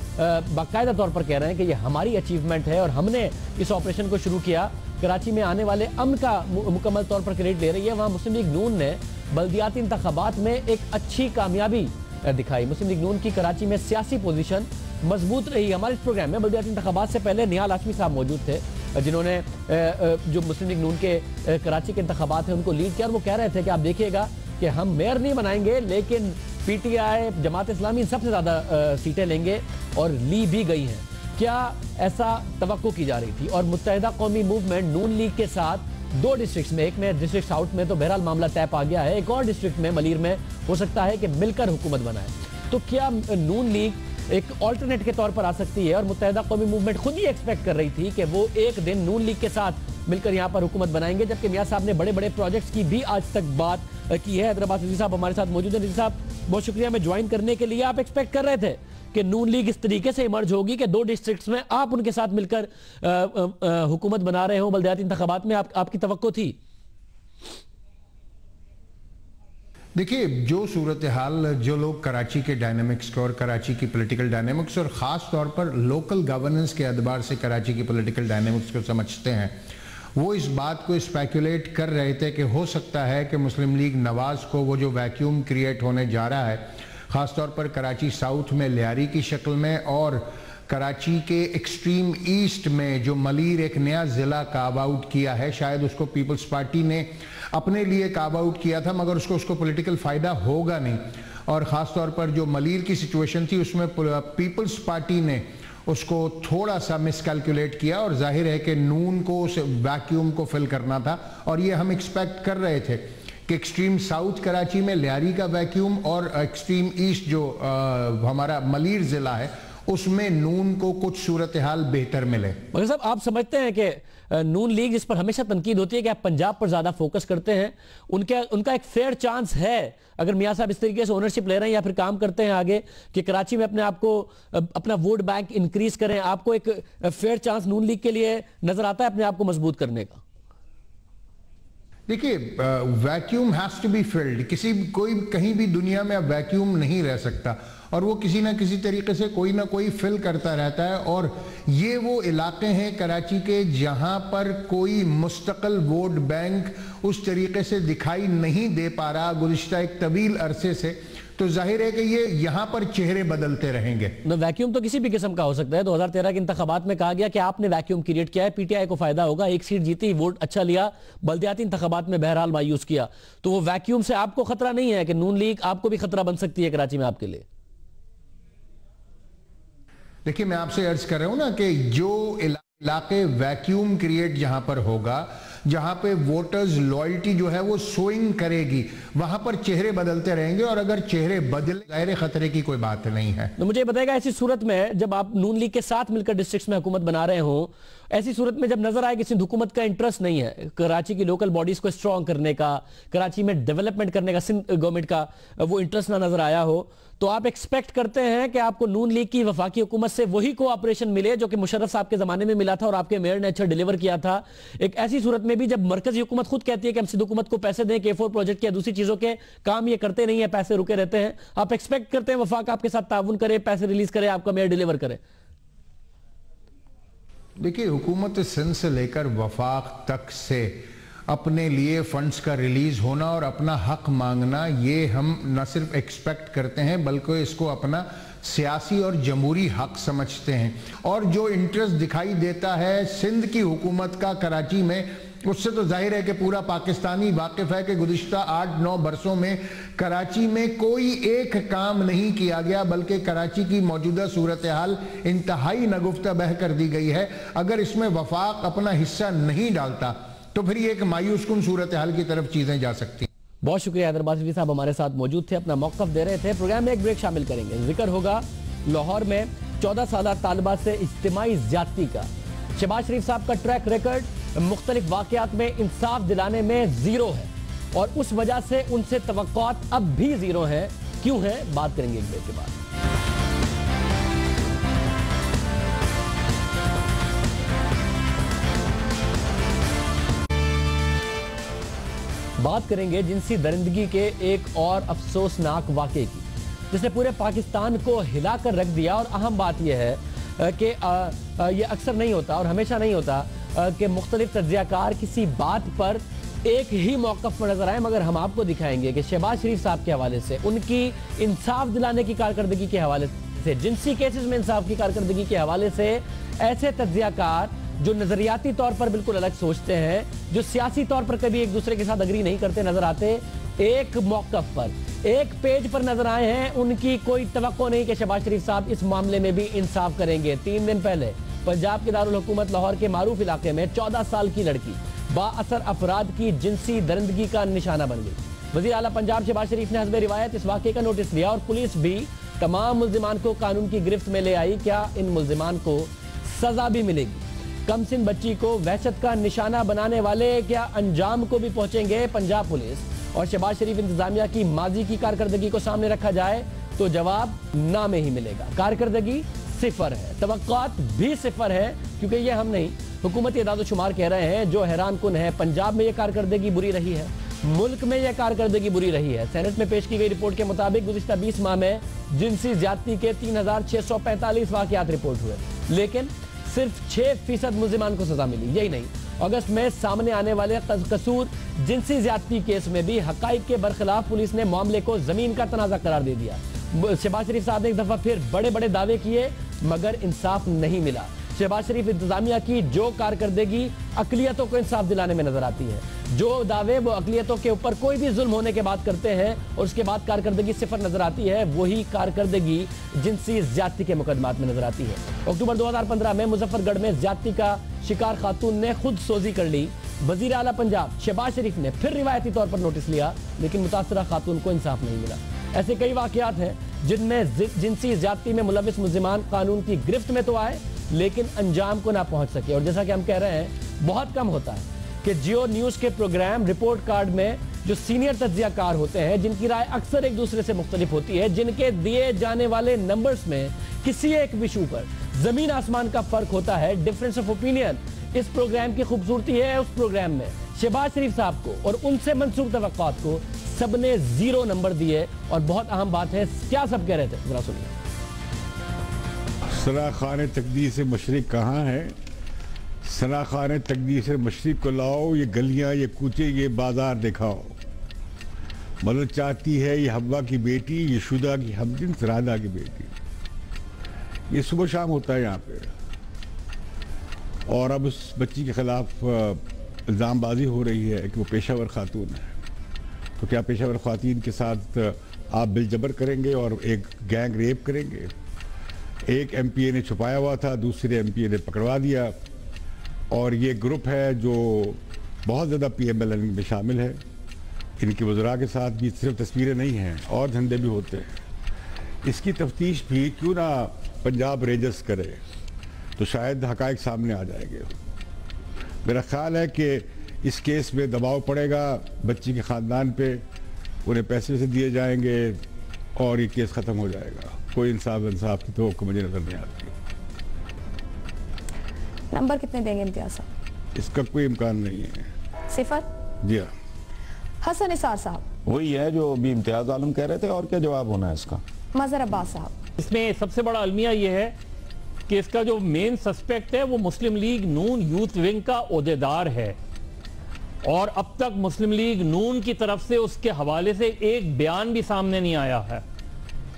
बाकायदा तौर पर कह रहे हैं कि ये हमारी अचीवमेंट है और हमने इस ऑपरेशन को शुरू किया, कराची में आने वाले अमन का मुकम्मल तौर पर क्रेडिट ले रही है, वहाँ मुस्लिम लीग नून ने बल्दियाती इंतखाबात में एक अच्छी कामयाबी दिखाई। मुस्लिम लीग नून की कराची में सियासी पोजीशन मजबूत रही। हमारे इस प्रोग्राम में बल्दियाती इंतखाबात से पहले निहाल हाशमी साहब मौजूद थे, जिन्होंने जो मुस्लिम लीग नून के कराची के इंतखाबात हैं उनको लीड किया, और वो कह रहे थे कि आप देखिएगा कि हम मेयर नहीं बनाएंगे लेकिन पीटीआई, जमात इस्लामी सबसे ज़्यादा सीटें लेंगे, और ली भी गई हैं। क्या ऐसा तवक्को की जा रही थी? और मुत्तहिदा कौमी मूवमेंट नून लीग के साथ दो डिस्ट्रिक्ट में, एक में डिस्ट्रिक्ट साउथ में तो बहरहाल मामला तय पा गया है, एक और डिस्ट्रिक्ट में मलीर में हो सकता है कि मिलकर हुकूमत बनाए, तो क्या नून लीग एक ऑल्टरनेट के तौर पर आ सकती है? और मुत्तहिदा कौमी मूवमेंट खुद ही एक्सपेक्ट कर रही थी कि वो एक दिन नून लीग के साथ मिलकर यहाँ पर हुकूमत बनाएंगे, जबकि मियां साहब ने बड़े बड़े प्रोजेक्ट्स की भी आज तक बात की है। हैदराबाद रजी साहब हमारे साथ मौजूद है। रजी साहब, बहुत शुक्रिया हमें ज्वाइन करने के लिए। आप एक्सपेक्ट कर रहे थे कि नून लीग इस तरीके से इमर्ज होगी कि दो डिस्ट्रिक्ट्स में आप उनके साथ मिलकर हुकूमत बना रहे हो बल्दियाती इंतखाबात में, आपकी तवक्को थी? देखिए, जो सूरत हाल, जो लोग कराची के डायनामिक्स को और कराची की पॉलिटिकल डायनामिक्स और ख़ास तौर पर लोकल गवर्नेंस के अदबार से कराची की पॉलिटिकल डायनामिक्स को समझते हैं, वो इस बात को स्पेकुलेट कर रहे थे कि हो सकता है कि मुस्लिम लीग नवाज़ को वो जो वैक्यूम क्रिएट होने जा रहा है, ख़ास तौर पर कराची साउथ में लियारी की शक्ल में और कराची के एक्सट्रीम ईस्ट में जो मलीर एक नया ज़िला काव आउट किया है, शायद उसको पीपल्स पार्टी ने अपने लिए काव आउट किया था, मगर उसको पॉलिटिकल फ़ायदा होगा नहीं। और ख़ास तौर पर जो मलीर की सिचुएशन थी उसमें पीपल्स पार्टी ने उसको थोड़ा सा मिसकैलकुलेट किया, और जाहिर है कि नून को उस वैक्यूम को फिल करना था, और ये हम एक्सपेक्ट कर रहे थे कि एक्सट्रीम साउथ कराची में लियारी का वैक्यूम और एक्सट्रीम ईस्ट जो हमारा मलीर ज़िला है उसमें नून को कुछ सूरत हाल बेहतर मिले। मगर साहब, आप समझते हैं कि नून लीग, जिस पर हमेशा तनकीद होती है कि आप पंजाब पर ज्यादा फोकस करते हैं, उनका एक फेयर चांस है, अगर मियां साहब इस तरीके से ओनरशिप ले रहे हैं या फिर काम करते हैं आगे, कि कराची में अपना वोट बैंक इंक्रीज करें, आपको एक फेयर चांस नून लीग के लिए नजर आता है अपने आप को मजबूत करने का? देखिए, vacuum has to be filled. कोई कहीं भी दुनिया में अब वैक्यूम नहीं रह सकता, और वो किसी ना किसी तरीके से कोई ना कोई फिल करता रहता है। और ये वो इलाके हैं कराची के जहां पर कोई मुस्तकिल वोट बैंक उस तरीके से दिखाई नहीं दे पा रहा गुज़िश्ता एक तवील अरसे से, तो जाहिर है कि ये यहां पर चेहरे बदलते रहेंगे। वैक्यूम तो किसी भी किस्म का हो सकता है। 2013 के इंतखाबात में कहा गया कि आपने वैक्यूम क्रिएट किया है, पीटीआई को फायदा होगा, एक सीट जीती, वोट अच्छा लिया, बल्दियाती इंतखाबात में बहरहाल मायूस किया। तो वो वैक्यूम से आपको खतरा नहीं है कि नून लीग आपको भी खतरा बन सकती है कराची में आपके लिए? देखिए, मैं आपसे अर्ज कर रहा हूं ना कि जो इलाके वैक्यूम क्रिएट जहां पर होगा, जहां पे वोटर्स लॉयल्टी जो है वो सोइंग करेगी, वहां पर चेहरे बदलते रहेंगे, और अगर चेहरे बदले, जाहिर खतरे की कोई बात नहीं है। तो मुझे बताएगा, ऐसी सूरत में जब आप नून लीग के साथ मिलकर डिस्ट्रिक्ट्स में हुकूमत बना रहे हो, ऐसी सूरत में जब नजर आए कि सिंध हुकूमत का इंटरेस्ट नहीं है कराची की लोकल बॉडीज को स्ट्रॉन्ग करने का, कराची में डेवलपमेंट करने का, सिंध गवर्नमेंट का वो इंटरेस्ट ना नजर आया हो, तो आप एक्सपेक्ट करते हैं कि आपको नून लीग की वफाकी हुकूमत से वही कोऑपरेशन मिले जो कि मुशर्रफ साहब के जमाने में मिला था और आपके मेयर ने अच्छा डिलीवर किया था। एक ऐसी सूरत में भी जब मरकजी हुकूमत खुद कहती है कि हम सिंध हुकूमत को पैसे दें, K4 प्रोजेक्ट के दूसरी चीजों के काम ये करते नहीं है, पैसे रुके रहते हैं, आप एक्सपेक्ट करते हैं वफाक आपके साथ ताउन करे, पैसे रिलीज करे, आपका मेयर डिलीवर करे? देखिए, हुकूमत सिंध से लेकर वफाक तक से अपने लिए फंड्स का रिलीज होना और अपना हक मांगना, ये हम न सिर्फ एक्सपेक्ट करते हैं बल्कि इसको अपना सियासी और जमहूरी हक समझते हैं। और जो इंटरेस्ट दिखाई देता है सिंध की हुकूमत का कराची में, उससे तो जाहिर है कि पूरा पाकिस्तानी वाकिफ है कि गुज़िश्ता 8-9 बरसों में कराची में कोई एक काम नहीं किया गया, बल्कि कराची की मौजूदा सूरत हाल इंतहाई नगुफ्ता बह कर दी गई है। अगर इसमें वफाक अपना हिस्सा नहीं डालता तो फिर ये एक मायूस कुन सूरत हाल की तरफ चीजें जा सकती हैं। बहुत शुक्रिया हैदराबाद रिजवी साहब, हमारे साथ मौजूद थे, अपना मौक़िफ़ दे रहे थे। प्रोग्राम में एक ब्रेक शामिल करेंगे, जिक्र होगा लाहौर में 14 साल तालिबा से इज्तिमाई ज़्यादती का। शहबाज शरीफ साहब का ट्रैक रिकॉर्ड मुख्तलिफ वाक़यात में इंसाफ दिलाने में ज़ीरो है, और उस वजह से उनसे तवक्कुआत अब भी ज़ीरो है। क्यों है, बात करेंगे एक ब्रेक के बाद। बात करेंगे जिनसी दरिंदगी के एक और अफसोसनाक वाक़े की, जिसने पूरे पाकिस्तान को हिलाकर रख दिया। और अहम बात यह है कि यह अक्सर नहीं होता और हमेशा नहीं होता कि मुख्तलिफ तज्ज़ियाकार किसी बात पर एक ही मौक़िफ़ पर नजर आए, मगर हम आपको दिखाएंगे कि शहबाज शरीफ साहब के हवाले से, उनकी इंसाफ दिलाने की कारकर्दगी के हवाले से, जिनसी केसेस में इंसाफ की कारकर्दगी के हवाले से ऐसे तज्ज़ियाकार जो नजरियाती तौर पर बिल्कुल अलग सोचते हैं, जो सियासी तौर पर कभी एक दूसरे के साथ अग्री नहीं करते नजर आते, एक मौक़िफ़ पर, एक पेज पर नजर आए हैं। उनकी कोई तवक्को नहीं कि शहबाज शरीफ साहब इस मामले में भी इंसाफ करेंगे। 3 दिन पहले पंजाब के दारुल हुकूमत लाहौर के मारूफ इलाके में 14 साल की लड़की बाअसर अफराद की जिनसी दरिंदगी का निशाना बन गई। वज़ीर आला पंजाब शहबाज शरीफ ने हस्बे रिवायत इस वाक़े का नोटिस लिया, और पुलिस भी तमाम मुल्ज़िमान को कानून की गिरफ्त में ले आई। क्या इन मुल्ज़िमान को सजा भी मिलेगी? कमसिन बच्ची को वहशत का निशाना बनाने वाले क्या अंजाम को भी पहुंचेंगे? पंजाब पुलिस और शहबाज शरीफ इंतजामिया की माजी की कारकर्दगी को सामने रखा जाए तो जवाब ना में ही मिलेगा। कारकर्दगी सिफर है, तवक्कुआत भी सिफर है, क्योंकि ये हम नहीं, हुकूमती इदाद-ओ-शुमार कह रहे हैं, जो हैरान कुन है। पंजाब में यह कारकर्दगी बुरी रही है, मुल्क में यह कारकर्दगी बुरी रही है। सेनेट में पेश की गई रिपोर्ट के मुताबिक गुज़िश्ता 20 माह में जिनसी ज्यादती के 3645 वाक़यात रिपोर्ट हुए, लेकिन सिर्फ 6% मुल्ज़िमान को सजा मिली। यही नहीं, अगस्त में सामने आने वाले कसूर जिनसी ज्यादती केस में भी हक़ाइक़ के बरखिलाफ पुलिस ने मामले को जमीन का तनाज़ा करार दे दिया। शहबाज शरीफ साहब ने एक दफा फिर बड़े बड़े दावे किए, मगर इंसाफ नहीं मिला। शहबाज शरीफ इंतजामिया की जो कारकर्दगी अक़लियतों को इंसाफ दिलाने में नजर आती है, जो दावे वो अक़लियतों के ऊपर कोई भी जुल्म होने के बाद करते हैं और उसके बाद कारकर्दगी सिफर नजर आती है, वही कारकर्दगी जिनसी ज्यादती के मुकदमात में नजर आती है। अक्टूबर 2015 में मुजफ्फरगढ़ में ज्यादती का शिकार खातून ने खुद सोजी कर ली। वज़ीर आला पंजाब शहबाज शरीफ ने फिर रिवायती तौर पर नोटिस लिया, लेकिन मुतासरा खातून को इंसाफ नहीं मिला। ऐसे कई वाक़यात हैं जिनमें जिनसी ज्यादती में मुलविस मुल्जिमान कानून की गिरफ्त में तो आए लेकिन अंजाम को ना पहुंच सके। और जैसा कि हम कह रहे हैं, बहुत कम होता है कि जियो न्यूज के प्रोग्राम रिपोर्ट कार्ड में जो सीनियर तज्जियाकार होते हैं, जिनकी राय अक्सर एक दूसरे से मुख्तलिफ होती है, जिनके दिए जाने वाले नंबर्स में किसी एक विषय पर जमीन आसमान का फर्क होता है, डिफरेंस ऑफ ओपिनियन, इस प्रोग्राम की खूबसूरती है। उस प्रोग्राम में शहबाज शरीफ साहब को और उनसे मंसूब तवक्कुआत को सबने 0 नंबर दिए। और बहुत अहम बात है, क्या सब कह रहे थे, जरा सुनिए। सराखान तकदीर से मशरिक कहाँ है? सराखान तकदीर से मशरिक को लाओ, ये गलियां, ये कूचे, ये बाजार दिखाओ। मदद चाहती है ये हव्वा की बेटी, ये शुदा की हमजिन्स राधा की बेटी। ये सुबह शाम होता है यहाँ पे। और अब उस बच्ची के खिलाफ इल्ज़ामबाजी हो रही है कि वो पेशावर खातून है। तो क्या पेशावर खातून के साथ आप बिलजबर करेंगे और एक गैंग रेप करेंगे? एक एमपीए ने छुपाया हुआ था, दूसरे एमपीए ने पकड़वा दिया। और ये ग्रुप है जो बहुत ज़्यादा PMLN में शामिल है। इनके वज़रा के साथ भी सिर्फ तस्वीरें नहीं हैं, और धंधे भी होते हैं। इसकी तफ्तीश भी क्यों ना पंजाब रेंजर्स करे, तो शायद हक़ाइक़ सामने आ जाएंगे। मेरा ख्याल है कि इस केस में दबाव पड़ेगा बच्ची के ख़ानदान पे, उन्हें पैसे से दिए जाएंगे और ये केस ख़त्म हो जाएगा। कोई इंसाफ की तो मुझे नज़र नहीं आती। नंबर कितने देंगे इम्तियाज साहब? इसका कोई इम्कान नहीं है। 0? जी हाँ। हसन निसार साहब? वही है जो अभी इम्तियाज आलम कह रहे थे, और क्या जवाब होना है इसका? मजहर अब्बास साहब? इसमें सबसे बड़ा अलमिया यह है कि इसका जो मेन सस्पेक्ट है वो मुस्लिम लीग नून यूथ विंग का ओहदेदार है, और अब तक मुस्लिम लीग नून की तरफ से उसके हवाले से एक बयान भी सामने नहीं आया है,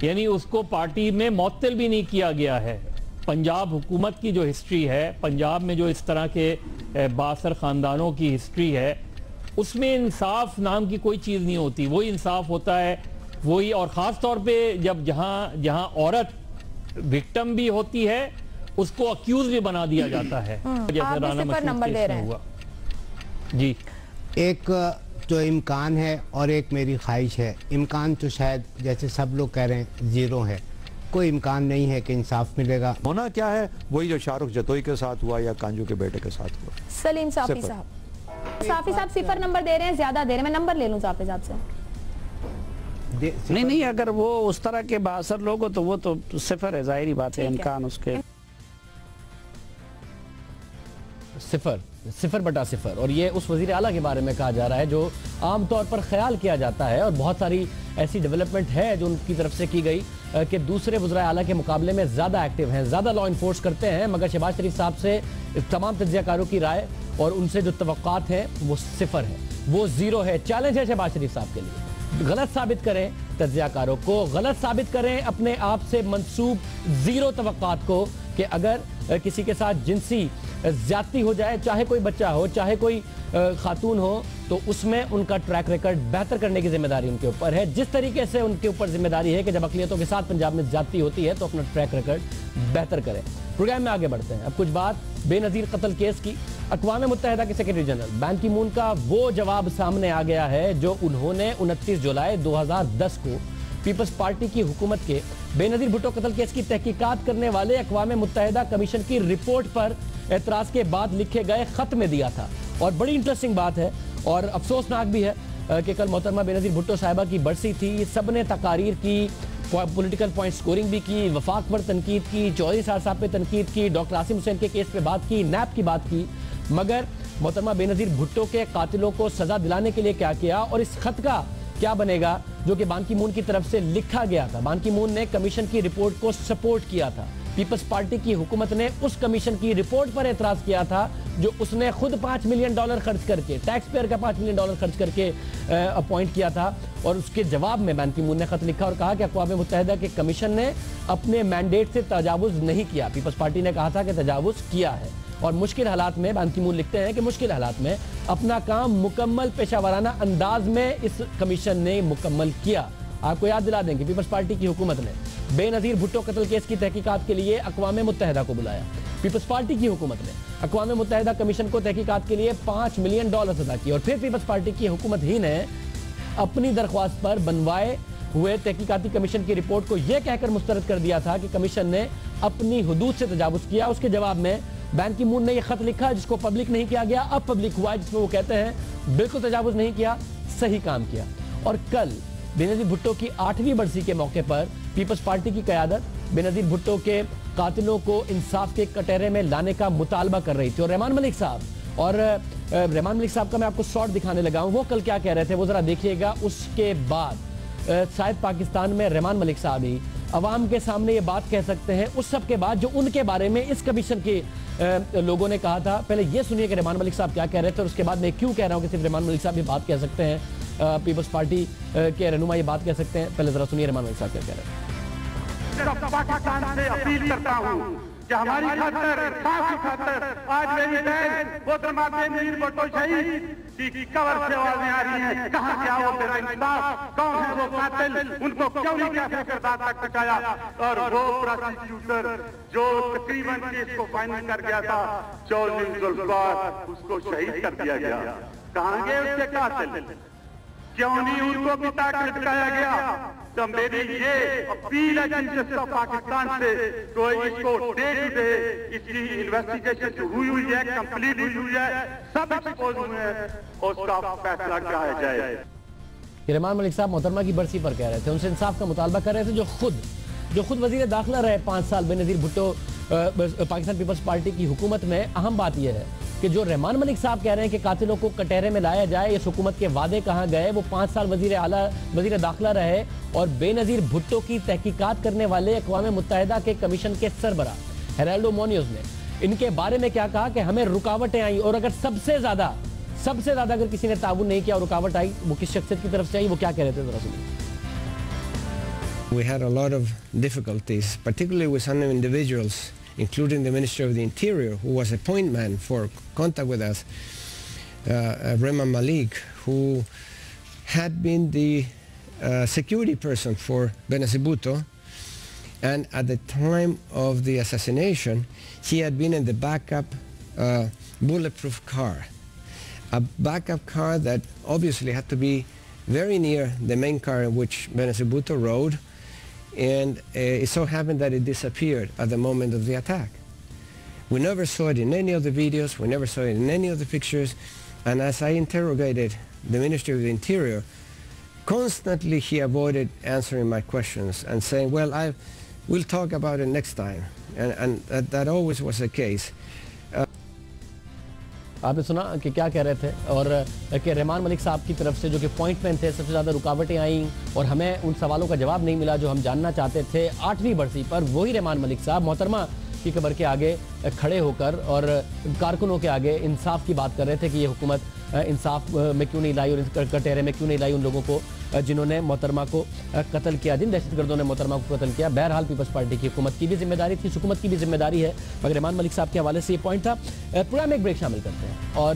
यानी उसको पार्टी में मुअत्तल भी नहीं किया गया है। पंजाब हुकूमत की जो हिस्ट्री है, पंजाब में जो इस तरह के बासर ख़ानदानों की हिस्ट्री है, उसमें इंसाफ नाम की कोई चीज़ नहीं होती। वही इंसाफ होता है, वही, और ख़ास तौर पे जब जहां औरत विक्टिम भी होती है, उसको अक्यूज भी बना दिया जाता है, जैसे राना मशहूर केस में हुआ। जी, एक जो इम्कान है और एक मेरी ख्वाहिश है। इम्कान तो शायद जैसे सब लोग कह रहे हैं 0 है, कोई इम्कान नहीं है कि इंसाफ मिलेगा। होना क्या है, वही जो शाहरुख जतोई के साथ हुआ या कांजू के बेटे के साथ हुआ। सलीम साफी साहब? साफी साहब 0 नंबर दे रहे हैं, ज्यादा दे रहे हैं। मैं नंबर ले लूं साफी साहब से? नहीं, अगर वो उस तरह के बासर लोग हो तो वो तो 0 है, जाहिर बात है। इम्कान उसके 0/0। और ये उस वज़ीर आला के बारे में कहा जा रहा है जो आमतौर पर ख्याल किया जाता है, और बहुत सारी ऐसी डेवलपमेंट है जो उनकी तरफ से की गई कि दूसरे वज़ीर आला के मुकाबले में ज़्यादा एक्टिव हैं, ज़्यादा लॉ इन्फोर्स करते हैं। मगर शहबाज शरीफ साहब से तमाम तज्जियाकारों की राय और उनसे जो तवक्कुआत हैं वो 0 है, वो 0 है। चैलेंज है शहबाज शरीफ साहब के लिए, गलत साबित करें तज्जियाकारों को, गलत साबित करें अपने आप से मंसूब 0 तवक्कुआत को, कि अगर किसी के साथ जिनसी ज्यादती हो जाए, चाहे कोई बच्चा हो, चाहे कोई खातून हो, तो उसमें उनका ट्रैक रिकॉर्ड बेहतर करने की जिम्मेदारी उनके ऊपर है। जिस तरीके से उनके ऊपर जिम्मेदारी है कि जब अक़लियतों के साथ पंजाब में ज्यादती होती है तो अपना ट्रैक रिकॉर्ड बेहतर करें। प्रोग्राम में आगे बढ़ते हैं। अब कुछ बात बेनज़ीर कत्ल केस की। अक़वाम मुत्तहिदा के सेक्रेटरी जनरल बान की मून का वो जवाब सामने आ गया है जो उन्होंने 29 जुलाई 2010 को पीपल्स पार्टी की हुकूमत के बेनज़ीर भुट्टो कत्ल केस की तहकीकात करने वाले अक़वाम मुत्तहिदा कमीशन की रिपोर्ट पर एतराज़ के बाद लिखे गए खत में दिया था। और बड़ी इंटरेस्टिंग बात है और अफसोसनाक भी है कि कल मोहतरमा बेनज़ीर भुट्टो साहिबा की बरसी थी। सब ने तकारीर की, पॉलिटिकल पॉइंट स्कोरिंग भी की, वफाक पर तनकीद की, चौधरी साहब पे तनकीद की, डॉक्टर आसिम हुसैन के केस पे बात की, नैप की बात की, मगर मोहतरमा बेनज़ीर भुट्टो के कातिलों को सजा दिलाने के लिए क्या किया और इस खत का क्या बनेगा जो कि बान की मून की तरफ से लिखा गया था। बान की मून ने कमीशन की रिपोर्ट को सपोर्ट किया था। पीपल्स पार्टी की हुकूमत ने उस कमीशन की रिपोर्ट पर एतराज किया था जो उसने खुद $5 मिलियन खर्च करके, टैक्स पेयर का $5 मिलियन खर्च करके अपॉइंट किया था। और उसके जवाब में बान की मून ने खत लिखा और कहा कि अक़वाम मुत्तहिदा के कमीशन ने अपने मैंडेट से तजावुज़ नहीं किया। पीपल्स पार्टी ने कहा था कि तजावुज़ किया है और मुश्किल हालात में, बान की मून लिखते हैं कि मुश्किल हालात में अपना काम मुकम्मल पेशावराना अंदाज में इस कमीशन ने मुकम्मल किया। आपको याद दिला दें कि पीपल्स पार्टी की हुकूमत ने बेनज़ीर भुट्टो कत्ल केस की तहकीकात के लिए अक़वाम मुत्तहिदा को बुलाया। पीपल्स पार्टी की हुकूमत ने अक़वाम मुत्तहिदा कमीशन को तहकीकात के लिए $5 मिलियन अदा किए और फिर पीपल्स पार्टी की हुकूमत ही ने अपनी दरख्वास्त पर बनवाए हुए तहकीकाती कमीशन की रिपोर्ट को यह कहकर मुस्तरद कर दिया था कि कमीशन ने अपनी हुदूद से तजावुज किया। उसके जवाब में बैन की मून ने यह खत लिखा जिसको पब्लिक नहीं किया गया, अब पब्लिक हुआ, जिसमें वो कहते हैं बिल्कुल तजावुज नहीं किया, सही काम किया। और कल बेनजीर भुट्टो की 8वीं बरसी के मौके पर पीपल्स पार्टी की क़यादत बेनजीर भुट्टो के कातिलों को इंसाफ के कटहरे में लाने का मुतालबा कर रही थी। और रहमान मलिक साहब और रहमान मलिक साहब का मैं आपको शॉर्ट दिखाने लगा हूं, वो कल क्या कह रहे थे वो जरा देखिएगा। उसके बाद शायद पाकिस्तान में रहमान मलिक साहब ही अवाम के सामने ये बात कह सकते हैं उस सब के बाद जो उनके बारे में इस कमीशन के लोगों ने कहा था। पहले ये सुनिए कि रहमान मलिक साहब क्या कह रहे थे और उसके बाद मैं क्यों कह रहा हूं कि सिर्फ रहमान मलिक साहब ये बात कह सकते हैं, पीपल्स पार्टी के रहनुमा ये बात कह सकते हैं। पहले जरा सुनिए रहमान मलिक साहब क्या कह रहे हैं। पाकिस्तान से अपील करता हूं कि हमारी खातिर, इंसाफ की खातिर आज मेरी बहन मोहतरमा बेनजीर भुट्टो शहीद की कब्र से आवाजें आ रही हैं, कहां गया वो मेरा इंसाफ, कौन है वो कातिल, उनको क्यों नहीं कैसे किरदार तक पहुंचाया। और वो प्रोसिक्यूटर जो तकरीबन केस को फाइनल कर गया था, चौधरी जुल्फकार, उसको शहीद कर दिया गया। कहां गए उसके कातिल, क्यों नहीं उनको भी ताक लटकाया गया। तो मेरी ये अपील है जस्टिस ऑफ पाकिस्तान से, तो इसको डे टू डे इसकी इन्वेस्टिगेशन जो हुई है, कंप्लीट हुई है, सब एक्सपोज हुए हैं, उसका फैसला किया जाए। रहमान मलिक साहब मोहतरमा की बरसी पर कह रहे थे, उनसे इंसाफ का मुतालबा कर रहे थे, जो खुद वजीर दाखिला रहे 5 साल बेनजीर भुट्टो पाकिस्तान पीपल्स पार्टी की हुकूमत में। अहम बात यह है कि जो रहमान मलिक साहब कह रहे हैं कि कातिलों को कटहरे में लाया जाए, इस हुकूमत के वादे कहाँ गए। वो 5 साल वजीर दाखिला रहे और बेनजीर भुट्टो की तहकीकात करने वाले अक़वाम मुत्तहिदा के कमीशन के सरबरा हेराल्डो मोनियोज ने इनके बारे में क्या कहा कि हमें रुकावटें आई, और अगर सबसे ज्यादा अगर किसी ने ताउन नहीं किया और रुकावट आई, वो किस शख्सियत की तरफ से आई, वो क्या कह रहे थे जरा सुनिए। We had a lot of difficulties, particularly with some individuals, including the Minister of the Interior, who was a point man for contact with us, Rehman Malik, who had been the security person for Benazir Bhutto, and at the time of the assassination, he had been in the backup bulletproof car, a backup car that obviously had to be very near the main car in which Benazir Bhutto rode, and it so happened that it disappeared at the moment of the attack. We never saw it in any of the videos, we never saw it in any of the pictures, and as I interrogated the Ministry of the Interior, constantly he avoided answering my questions and saying, well, we'll talk about it next time, and that always was the case. आपने सुना कि क्या कह रहे थे, और कि रहमान मलिक साहब की तरफ से जो कि पॉइंट मैन थे, सबसे ज़्यादा रुकावटें आईं और हमें उन सवालों का जवाब नहीं मिला जो हम जानना चाहते थे। 8वीं बरसी पर वही रहमान मलिक साहब मोहतरमा की कब्र के आगे खड़े होकर और कारकुनों के आगे इंसाफ की बात कर रहे थे कि ये हुकूमत इंसाफ में क्यों नहीं लाई और कटहरे में क्यों नहीं लाई उन लोगों को जिन्होंने मोहतरमा को कत्ल किया, जिन दहशतगर्दों ने मोहतरमा को कत्ल किया। बहरहाल पीपल्स पार्टी की हुकूमत की भी जिम्मेदारी थी, हुकूमत की भी जिम्मेदारी है, मगर रहमान मलिक साहब के हवाले से ये पॉइंट था। प्रोग्राम में एक ब्रेक शामिल करते हैं और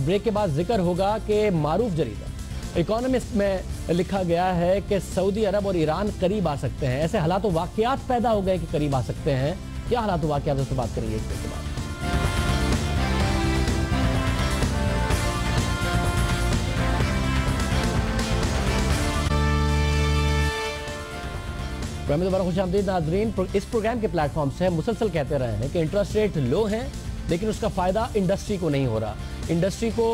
ब्रेक के बाद जिक्र होगा कि मारूफ जरीदा इकोनॉमिस्ट में लिखा गया है कि सऊदी अरब और ईरान करीब आ सकते हैं। ऐसे हालात वाक़यात पैदा हो गए कि करीब आ सकते हैं। क्या हालात वाक़यात से बात करेंगे एक ब्रेक के बाद। दोबारा खुशामदीद नाज़रीन। इस प्रोग्राम के प्लेटफॉर्म से मुसलसल कहते रहे हैं कि इंटरेस्ट रेट लो हैं, लेकिन उसका फ़ायदा इंडस्ट्री को नहीं हो रहा। इंडस्ट्री को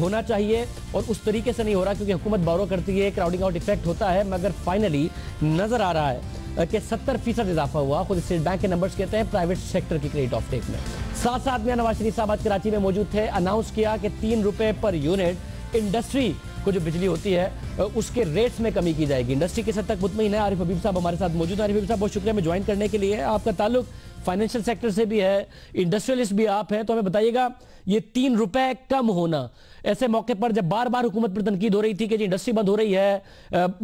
होना चाहिए और उस तरीके से नहीं हो रहा क्योंकि हुकूमत बोरो करती है, क्राउडिंग आउट इफेक्ट होता है, मगर फाइनली नज़र आ रहा है कि 70% इजाफा हुआ। खुद स्टेट बैंक के नंबर्स कहते हैं प्राइवेट सेक्टर की क्रेडिट ऑफ टेक में। साथ साथ में नवाज शरीफ साहब आज कराची में मौजूद थे, अनाउंस किया कि 3 रुपये पर यूनिट इंडस्ट्री को जो बिजली होती है उसके रेट्स में कमी की जाएगी। इंडस्ट्री किस हद तक मुतमईन है, आरिफ हबीब साहब हमारे साथ मौजूद हैं। आरिफ हबीब साहब बहुत शुक्रिया में ज्वाइन करने के लिए। आपका ताल्लुक फाइनेंशियल सेक्टर से भी है, इंडस्ट्रियलिस्ट भी आप हैं, तो हमें बताइएगा ये 3 रुपए कम होना ऐसे मौके पर जब बार बार हुकूमत पर तनकीद हो रही थी कि जी इंडस्ट्री बंद हो रही है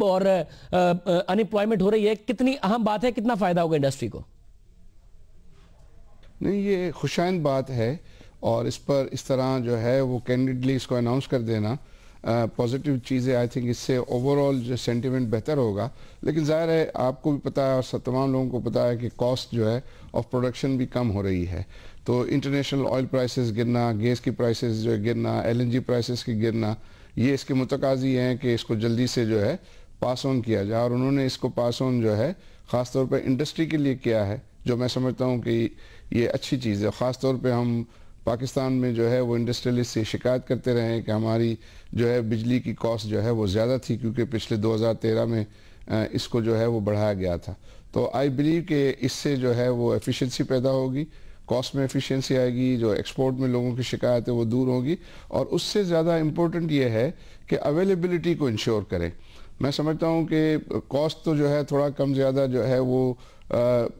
और अनएम्प्लॉयमेंट हो रही है, कितनी अहम बात है, कितना फायदा होगा इंडस्ट्री को? नहीं, ये खुशाइंद बात है और इस पर इस तरह जो है वो कैंडिडली इसको अनाउंस कर देना पॉजिटिव चीज़ है। आई थिंक इससे ओवरऑल जो सेंटिमेंट बेहतर होगा। लेकिन ज़ाहिर है आपको भी पता है और तमाम लोगों को पता है कि कॉस्ट जो है ऑफ प्रोडक्शन भी कम हो रही है। तो इंटरनेशनल ऑयल प्राइसेस गिरना, गैस की प्राइसेस जो है गिरना, LNG प्राइसेस की गिरना, ये इसके मुतकाज़ी हैं कि इसको जल्दी से जो है पास ऑन किया जाए, और उन्होंने इसको पास ऑन जो है ख़ास तौर पे इंडस्ट्री के लिए किया है, जो मैं समझता हूँ कि ये अच्छी चीज़ है। ख़ास तौर पे हम पाकिस्तान में जो है वो इंडस्ट्रियलिस्ट से शिकायत करते रहे हैं कि हमारी जो है बिजली की कॉस्ट जो है वो ज़्यादा थी, क्योंकि पिछले 2013 में इसको जो है वो बढ़ाया गया था। तो आई बिलीव कि इससे जो है वो एफिशिएंसी पैदा होगी, कॉस्ट में एफिशिएंसी आएगी, जो एक्सपोर्ट में लोगों की शिकायत है वो दूर होगी, और उससे ज़्यादा इम्पोर्टेंट ये है कि अवेलेबिलिटी को इंश्योर करें। मैं समझता हूँ कि कॉस्ट तो जो है थोड़ा कम ज़्यादा जो है वो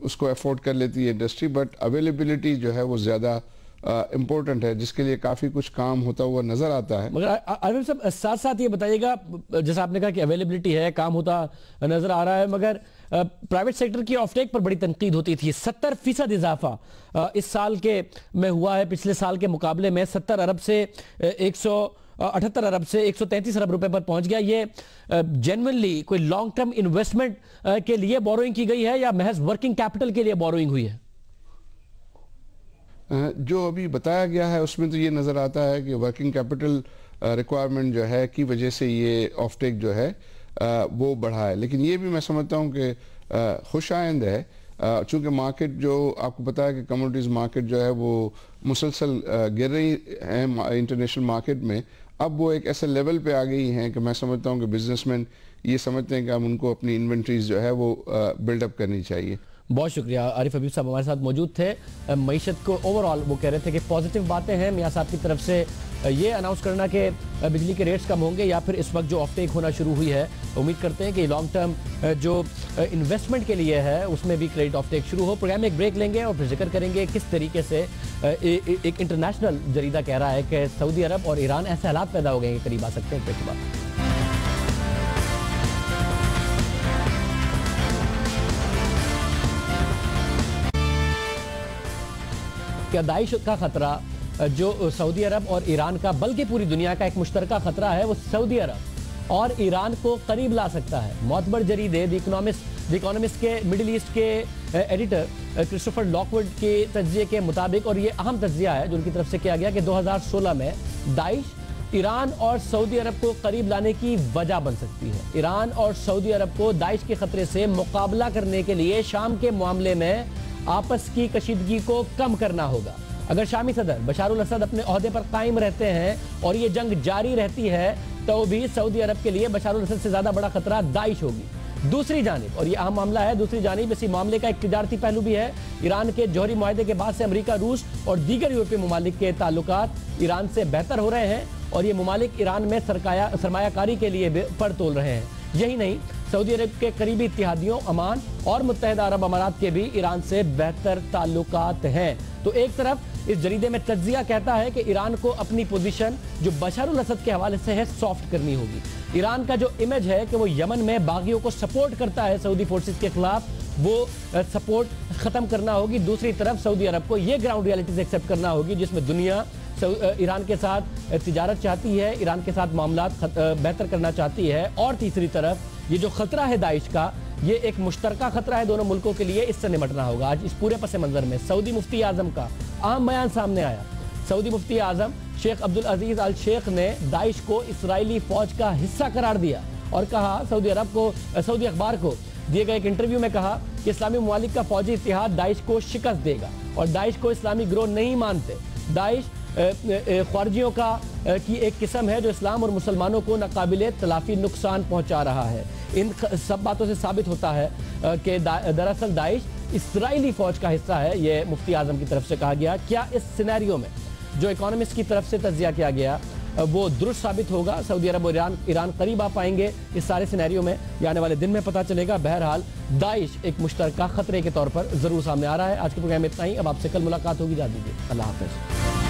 उसको अफोर्ड कर लेती है इंडस्ट्री, बट अवेलेबिलिटी जो है वो ज़्यादा इम्पोर्टेंट है, जिसके लिए काफ़ी कुछ काम होता हुआ नज़र आता है। मगर आरिफ साहब साथ साथ ये बताइएगा, जैसा आपने कहा कि अवेलेबिलिटी है, काम होता नज़र आ रहा है, मगर प्राइवेट सेक्टर की ऑफटेक पर बड़ी तनकीद होती थी। 70% इजाफा इस साल के में हुआ है, पिछले साल के मुकाबले में 70 अरब से 178 अरब से 133 अरब रुपए पर पहुंच गया। ये जेन्युइनली कोई लॉन्ग टर्म इन्वेस्टमेंट के लिए बोरोइंग की गई है या महज वर्किंग कैपिटल के लिए बोरोइंग हुई है? जो अभी बताया गया है उसमें तो ये नज़र आता है कि वर्किंग कैपिटल रिक्वायरमेंट जो है की वजह से ये ऑफटेक जो है वो बढ़ा है। लेकिन ये भी मैं समझता हूँ कि खुशाइंद है, चूँकि मार्केट जो आपको पता है कि कमोडिटीज़ मार्केट जो है वो मुसलसल गिर रही है इंटरनेशनल मार्केट में। अब वो एक ऐसे लेवल पे आ गई हैं कि मैं समझता हूँ कि बिजनेसमैन ये समझते हैं कि अब उनको अपनी इन्वेंट्रीज जो है वो बिल्डअप करनी चाहिए। बहुत शुक्रिया। आरिफ हबीब साहब हमारे साथ मौजूद थे। मईशत को ओवरऑल वो कह रहे थे कि पॉजिटिव बातें हैं मियां साहब की तरफ से ये अनाउंस करना कि बिजली के रेट्स कम होंगे या फिर इस वक्त जो ऑफटेक होना शुरू हुई है, उम्मीद करते हैं कि लॉन्ग टर्म जो इन्वेस्टमेंट के लिए है उसमें भी क्रेडिट ऑफटेक शुरू हो। प्रोग्राम में एक ब्रेक लेंगे और फिर जिक्र करेंगे किस तरीके से एक इंटरनेशनल जरीदा कह रहा है कि सऊदी अरब और ईरान ऐसे हालात पैदा हो गए हैं करीब आ सकते हैं। ब्रेक के बाद क्या दाइश का खतरा जो सऊदी अरब और ईरान का बल्कि पूरी दुनिया का एक मुश्तरका खतरा है, वो सऊदी अरब और ईरान को करीब ला सकता है। मोतबर जरीदे द इकोनॉमिस्ट के मिडिल ईस्ट के एडिटर क्रिस्टोफर लॉकवुड के तज्जिए के मुताबिक, और ये अहम तज्जिया है जो उनकी तरफ से किया गया, कि 2016 में दाइश ईरान और सऊदी अरब को करीब लाने की वजह बन सकती है। ईरान और सऊदी अरब को दाइश के खतरे से मुकाबला करने के लिए शाम के मामले में आपस की कशीदगी को कम करना होगा। अगर शामी सदर बशारुल असद अपने ओहदे पर कायम रहते हैं और ये जंग जारी रहती है तो भी सऊदी अरब के लिए बशारुल असद से ज्यादा बड़ा खतरा दाइश होगी। दूसरी जानिब, और ये अहम मामला है, दूसरी जानिब इसी मामले का एक तिजारती पहलू भी है। ईरान के जौहरी मुआहदे के बाद से अमेरिका, रूस और दीगर यूरोपीय ममालिक के ताल्लुकात ईरान से बेहतर हो रहे हैं और ये ममालिक ईरान में सरमायाकारी के लिए पर तोल रहे हैं। यही नहीं, सऊदी अरब के करीबी इत्तेहादियों ओमान और मुत्तहिदा अरब अमारात के भी ईरान से बेहतर ताल्लुकात हैं। तो एक तरफ इस जरीदे में तज्जिया कहता है कि ईरान को अपनी पोजीशन जो बशरुल असद के हवाले से है सॉफ्ट करनी होगी। ईरान का जो इमेज है कि वो यमन में बागियों को सपोर्ट करता है सऊदी फोर्सेस के खिलाफ, वो सपोर्ट खत्म करना होगी। दूसरी तरफ सऊदी अरब को ये ग्राउंड रियलिटीज एक्सेप्ट करना होगी जिसमें दुनिया ईरान के साथ तिजारत चाहती है, ईरान के साथ मामलात बेहतर करना चाहती है। और तीसरी तरफ ये जो खतरा है दाइश का, ये एक मुश्तरका खतरा है दोनों मुल्कों के लिए, इससे निपटना होगा। आज इस पूरे पस मंजर में सऊदी मुफ्ती आजम का अहम बयान सामने आया। सऊदी मुफ्ती आजम शेख अब्दुल अजीज अल शेख ने दाइश को इस्राएली फौज का हिस्सा करार दिया और कहा, सऊदी अखबार को दिए गए एक इंटरव्यू में कहा कि इस्लामी ममालिक का फौजी इत्तेहाद दाइश को शिकस्त देगा और दाइश को इस्लामी गिरोह नहीं मानते। दाइश ख्वारजियों की एक किस्म है जो इस्लाम और मुसलमानों को नाकाबिले तलाफी नुकसान पहुंचा रहा है। इन सब बातों से साबित होता है कि दरअसल दाइश इस्राएली फौज का हिस्सा है। ये मुफ्ती आजम की तरफ से कहा गया। क्या इस सिनेरियो में जो इकोनॉमिस्ट की तरफ से तज्जिया किया गया वो दुरुस्त साबित होगा? सऊदी अरब और ईरान करीब आ पाएंगे इस सारे सिनेरियो में? ये आने वाले दिन में पता चलेगा। बहरहाल दाइश एक मुश्तरका खतरे के तौर पर जरूर सामने आ रहा है। आज के प्रोग्राम में इतना ही। अब आपसे कल मुलाकात होगी। जा दीजिए। अल्लाह हाफिज।